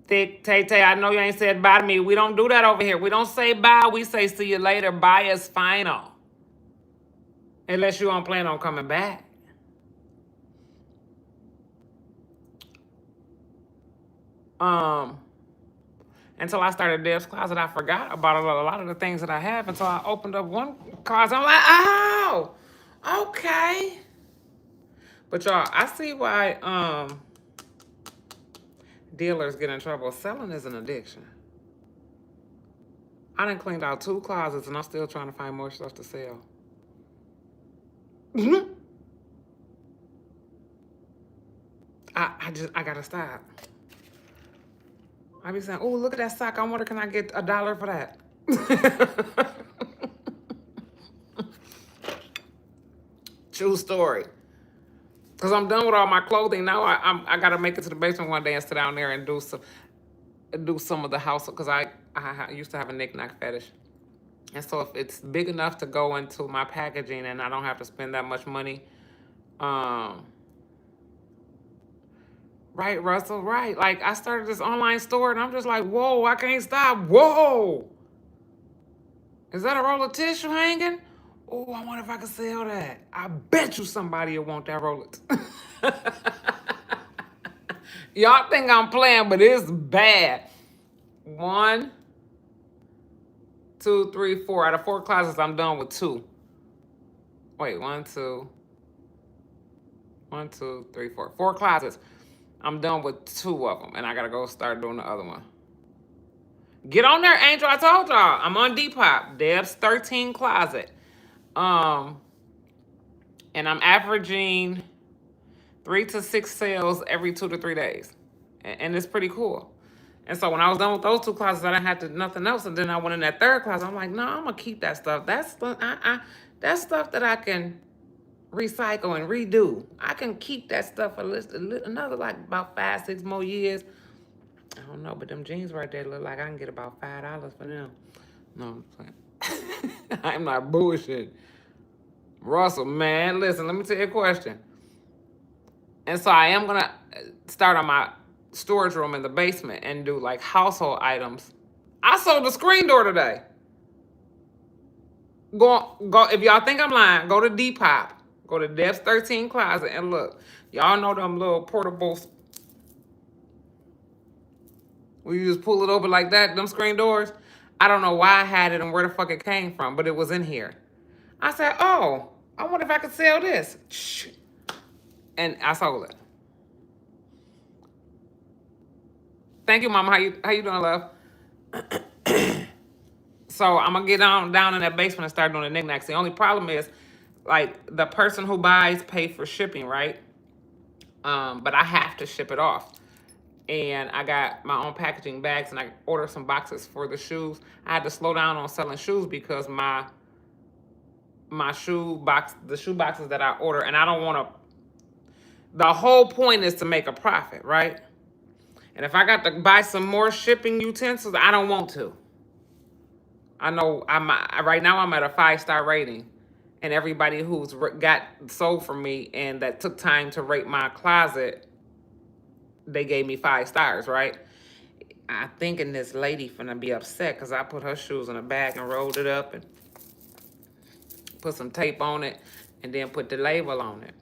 Thick Tay Tay, I know you ain't said bye to me. We don't do that over here. We don't say bye. We say see you later. Bye is final. Unless you don't plan on coming back. Until I started Deb's Closet, I forgot about a lot of the things that I have until I opened up one closet. I'm like, oh, okay. But y'all, I see why dealers get in trouble. Selling is an addiction. I done cleaned out 2 closets and I'm still trying to find more stuff to sell. I gotta stop. I be saying, oh, look at that sock. I wonder, can I get $1 for that? True story. Because I'm done with all my clothing. Now I got to make it to the basement one day and sit down there and do some of the house. Because I used to have a knick-knack fetish. And so if it's big enough to go into my packaging and I don't have to spend that much money. Right, Russell, right. Like, I started this online store and I'm just like, whoa, I can't stop. Whoa. Is that a roll of tissue hanging? Oh, I wonder if I can sell that. I bet you somebody will want that roll of Y'all think I'm playing, but it's bad. 1, 2, 3, 4. Out of 4 closets, I'm done with 2. Wait, 1, 2, 1, 2, 3, 4. 4 closets. I'm done with 2 of them, and I gotta go start doing the other one. Get on there, Angel. I told y'all. I'm on Depop. Deb's 13 closet. And I'm averaging 3 to 6 sales every 2 to 3 days. And it's pretty cool. And so when I was done with those 2 closets, I didn't have to nothing else. And then I went in that 3rd closet. I'm like, no, I'm gonna keep that stuff. That's stuff that I can recycle and redo. I can keep that stuff for another like about 5, 6 more years. I don't know, but them jeans right there look like I can get about $5 for them. No, I'm playing. I'm not bullshit. Russell, man, listen, let me tell you a question. And so I am gonna start on my storage room in the basement and do like household items. I sold the screen door today. Go. If y'all think I'm lying, go to Depop. Go to Deb's 13 closet and look. Y'all know them little portables where you just pull it over like that, them screen doors. I don't know why I had it and where the fuck it came from, but it was in here. I said, oh, I wonder if I could sell this. And I sold it. Thank you, Mama. How you doing, love? So I'm gonna get down in that basement and start doing the knickknacks. The only problem is, like, the person who buys pay for shipping, right? But I have to ship it off. And I got my own packaging bags and I ordered some boxes for the shoes. I had to slow down on selling shoes because my shoe boxes that I order, and I don't want to. The whole point is to make a profit, right? And if I got to buy some more shipping utensils, I don't want to. I know right now I'm at a 5-star rating, and everybody who's got sold from me and that took time to rate my closet, they gave me 5 stars, right? I thinking this lady finna be upset because I put her shoes in a bag and rolled it up and put some tape on it and then put the label on it.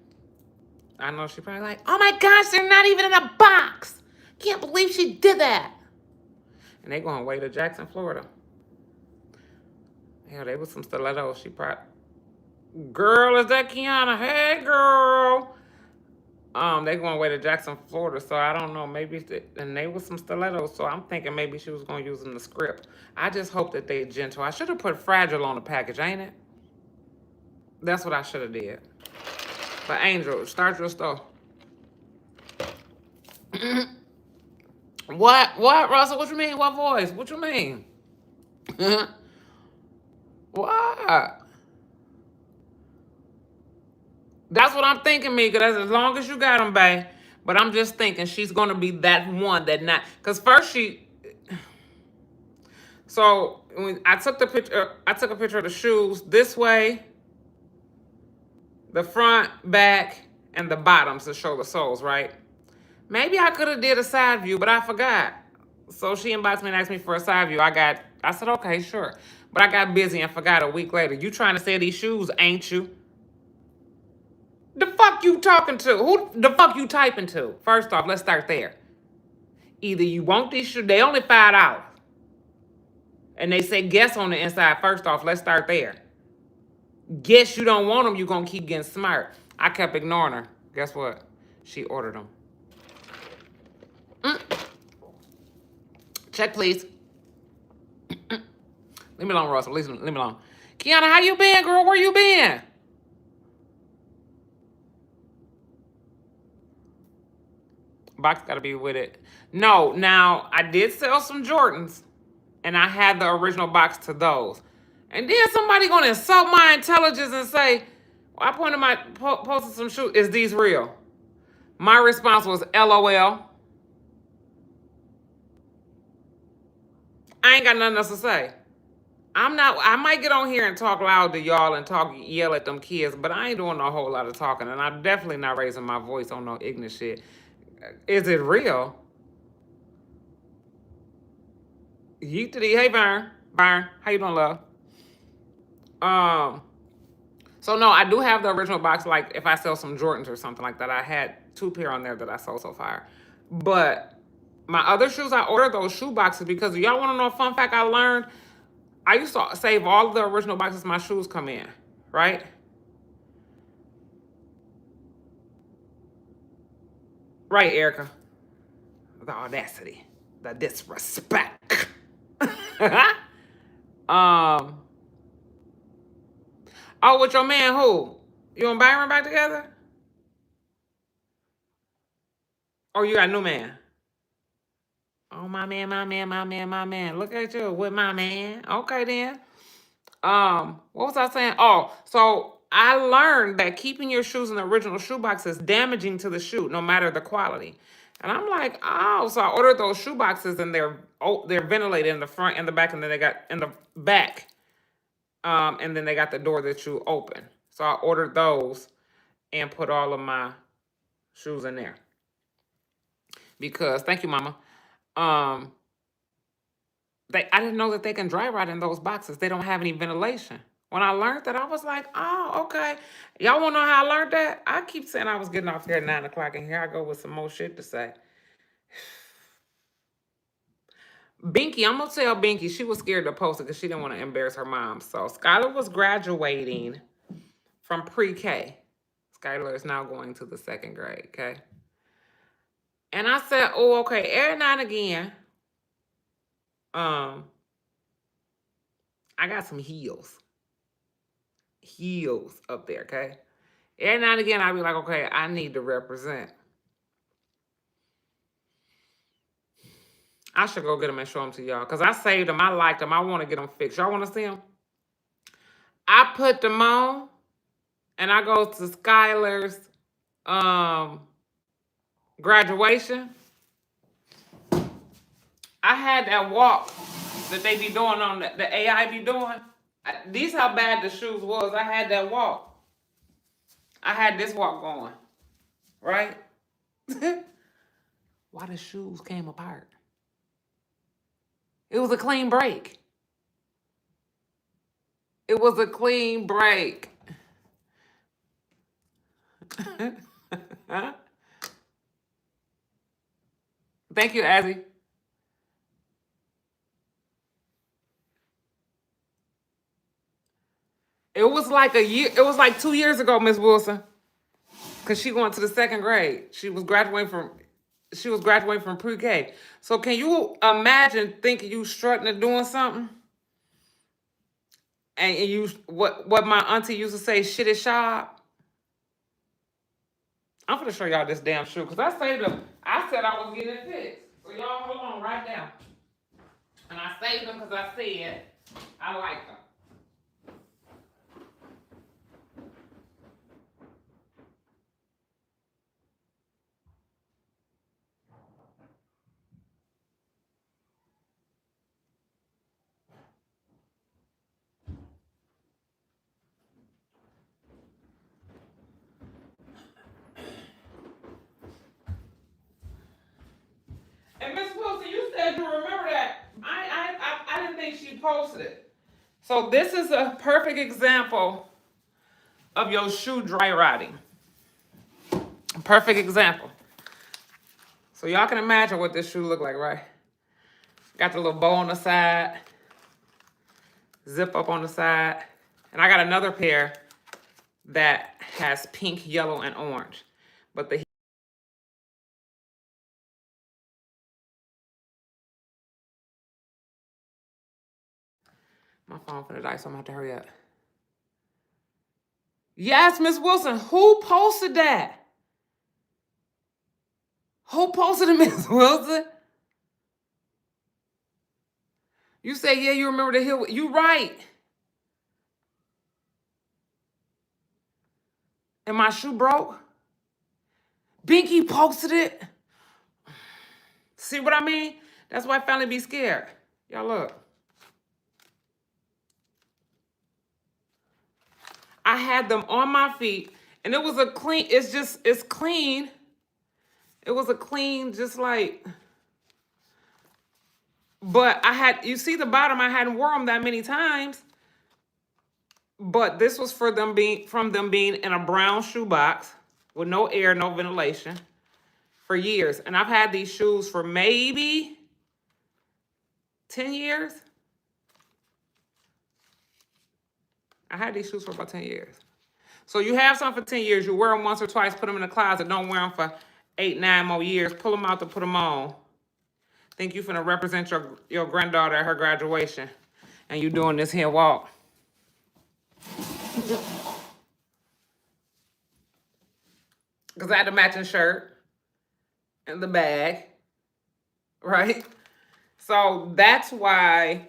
I know she probably like, oh my gosh, they're not even in a box. Can't believe she did that. And they going way to Jackson, Florida. Hell, they was some stilettos. She probably. Girl, is that Kiana? Hey, girl. They going away to Jackson, Florida, so I don't know. Maybe and they was some stilettos, so I'm thinking maybe she was gonna use them to script. I just hope that they gentle. I should have put fragile on the package, ain't it? That's what I should have did. But Angel, start your store. What? What, Russell? What you mean? What voice? What you mean? What? That's what I'm thinking, Mika. That's as long as you got them, babe. But I'm just thinking she's gonna be that one that not. Cause first she. So when I took the picture, I took a picture of the shoes this way, the front, back, and the bottoms to show the soles, right? Maybe I could have did a side view, but I forgot. So she inboxed me and asked me for a side view. I said, okay, sure. But I got busy and forgot a week later. You trying to sell these shoes, ain't you? The fuck you talking to? Who the fuck you typing to? First off, let's start there. Either you want these shoes, they only $5. And they say guess on the inside. First off, let's start there. Guess you don't want them, you're going to keep getting smart. I kept ignoring her. Guess what? She ordered them. Check, please. Leave me alone, Russell. Leave me alone. Kiana, how you been, girl? Where you been? Box got to be with it. No, now, I did sell some Jordans, and I had the original box to those. And then somebody going to insult my intelligence and say, well, I posted some shoes. Is these real? My response was, LOL. I ain't got nothing else to say. I might get on here and talk loud to y'all and yell at them kids, but I ain't doing a whole lot of talking, and I'm definitely not raising my voice on no ignorant shit. Is it real? Yeet to the, hey, Vern. Vern, how you doing, love? So no, I do have the original box, like if I sell some Jordans or something like that. I had 2 pair on there that I sold so far. But my other shoes, I ordered those shoe boxes because y'all want to know a fun fact I learned? I used to save all of the original boxes my shoes come in, right? Right, Erica. The audacity, the disrespect. Oh, with your man who? You and Byron back together? Or you got a new man? Oh, my man, my man, my man, my man. Look at you with my man. Okay, then. What was I saying? Oh, so I learned that keeping your shoes in the original shoebox is damaging to the shoe, no matter the quality. And I'm like, oh, so I ordered those shoe boxes and they're ventilated in the front and the back, and then they got in the back, and then they got the door that you open. So I ordered those and put all of my shoes in there because thank you, Mama. I didn't know that they can dry rot in those boxes. They don't have any ventilation. When I learned that, I was like, oh, okay. Y'all want to know how I learned that? I keep saying I was getting off here at 9 o'clock, and here I go with some more shit to say. Binky, I'm going to tell Binky she was scared to post it because she didn't want to embarrass her mom. So Skylar was graduating from pre-K. Skylar is now going to the 2nd grade, okay? And I said, oh, okay, every now and again, I got some heels up there, okay? Every now and again, I'll be like, okay, I need to represent. I should go get them and show them to y'all because I saved them. I liked them. I want to get them fixed. Y'all want to see them? I put them on, and I go to Skylar's graduation. I had that walk that they be doing on the AI be doing. These how bad the shoes was. I had that walk. I had this walk going, right? Why the shoes came apart? It was a clean break. It was a clean break. Thank you, Azzy. It was like a year. It was like 2 years ago, Miss Wilson, because she went to the second grade. She was graduating from. She was graduating from pre-K. So can you imagine thinking you strutting and doing something, and you what my auntie used to say, shit is sharp. I'm gonna show y'all this damn shoe because I saved them. I said I was getting it fixed. So y'all hold on right now. And I saved them because I said I like them. And Miss Wilson, you said you remember that. I didn't think she posted it. So this is a perfect example of your shoe dry rotting. A perfect example. So y'all can imagine what this shoe look like, right? Got the little bow on the side, zip up on the side. And I got another pair that has pink, yellow, and orange. But the my phone finna die, so I'm gonna have to hurry up. Yes, Miss Wilson, who posted that? Who posted it, Miss Wilson? You say, yeah, you remember the hill. You right. And my shoe broke. Binky posted it. See what I mean? That's why family be scared. Y'all look. I had them on my feet, and it was a clean, it's clean. It was a clean, just like, but I had, you see the bottom, I hadn't worn them that many times. But this was from them being in a brown shoebox with no air, no ventilation for years. And I've had these shoes for maybe 10 years. I had these shoes for about 10 years. So you have some for 10 years. You wear them once or twice, put them in the closet. Don't wear them for 8, 9 more years. Pull them out to put them on. Think you finna represent your granddaughter at her graduation. And you doing this here walk. Because I had the matching shirt and the bag. Right? So that's why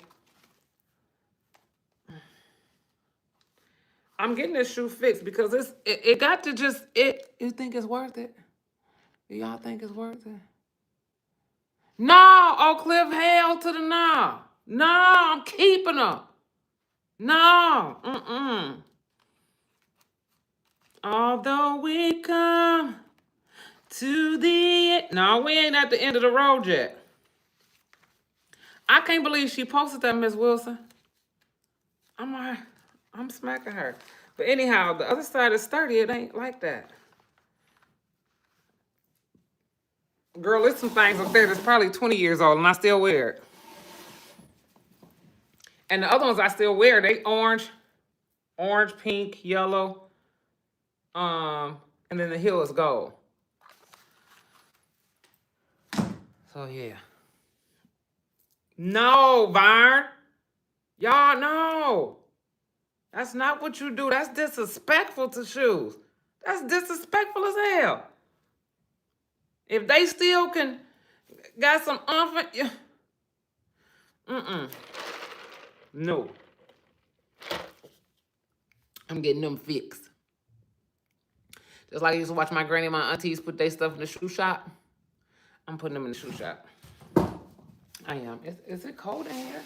I'm getting this shoe fixed, because it got to just, you think it's worth it? Do y'all think it's worth it? No, Oak Cliff, hell to the no. No, I'm keeping them. No, Although we come to the, no, we ain't at the end of the road yet. I can't believe she posted that, Miss Wilson. I'm smacking her. But anyhow, the other side is sturdy. It ain't like that. Girl, there's some things up there that's probably 20 years old, and I still wear it. And the other ones I still wear, they orange, pink, yellow, and then the heel is gold. So yeah. No, Vern. Y'all, no. That's not what you do. That's disrespectful to shoes. That's disrespectful as hell. If they still got some no. I'm getting them fixed. Just like I used to watch my granny and my aunties put their stuff in the shoe shop. I'm putting them in the shoe shop. I am. Is it cold in here?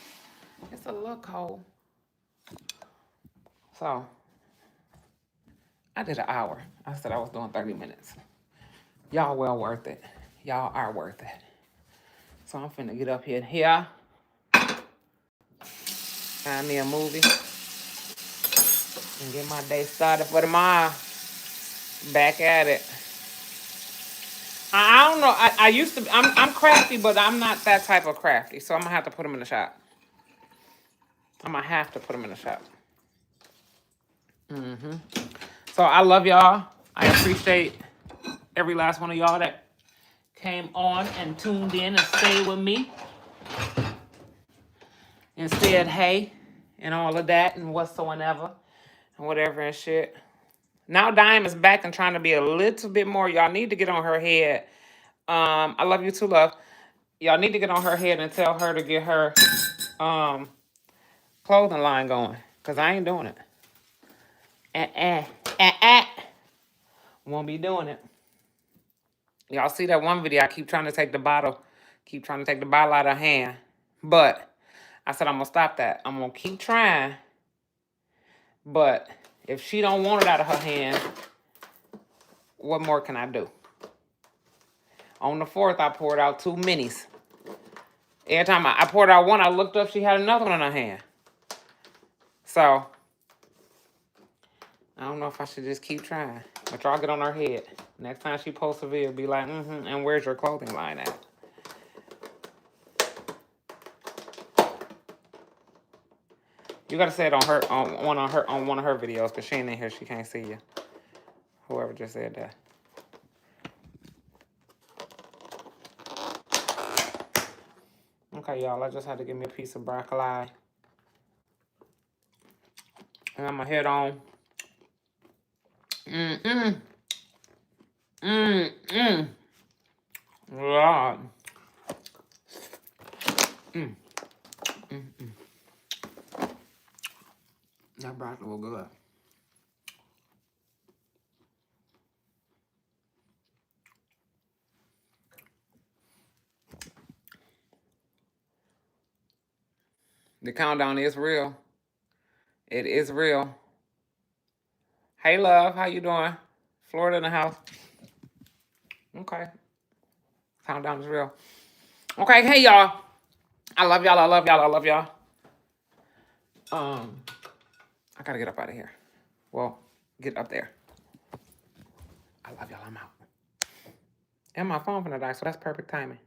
It's a little cold. So, I did an hour. I said I was doing 30 minutes. Y'all well worth it. Y'all are worth it. So I'm finna get up here. Find me a movie. And get my day started for tomorrow. Back at it. I don't know. I used to. I'm crafty, but I'm not that type of crafty. So I'm gonna have to put them in the shop. I'm gonna have to put them in the shop. So I love y'all. I appreciate every last one of y'all that came on and tuned in and stayed with me and said hey and all of that and whatsoever and whatever and shit. Now Diamond's back and trying to be a little bit more. Y'all need to get on her head. I love you too, love. Y'all need to get on her head and tell her to get her um clothing line going. Cause I ain't doing it. Won't be doing it. Y'all see that one video? I keep trying to take the bottle out of her hand. But I said I'm gonna stop that. I'm gonna keep trying. But if she don't want it out of her hand, what more can I do? On the 4th, I poured out 2 minis. Every time I poured out one, I looked up, she had another one in her hand. So, I don't know if I should just keep trying. But y'all get on her head. Next time she posts a video, be like, and where's your clothing line at? You gotta say it on one of her videos, because she ain't in here, she can't see you. Whoever just said that. Okay, y'all, I just had to give me a piece of broccoli. And I'm gonna head on. Lord. That broccoli was good. The countdown is real. It is real. Hey, love, how you doing? Florida in the house. Okay. Countdown is real. Okay, hey, y'all. I love y'all. I love y'all. I love y'all. I gotta get up out of here. Well, get up there. I love y'all. I'm out. And my phone finna die, so that's perfect timing.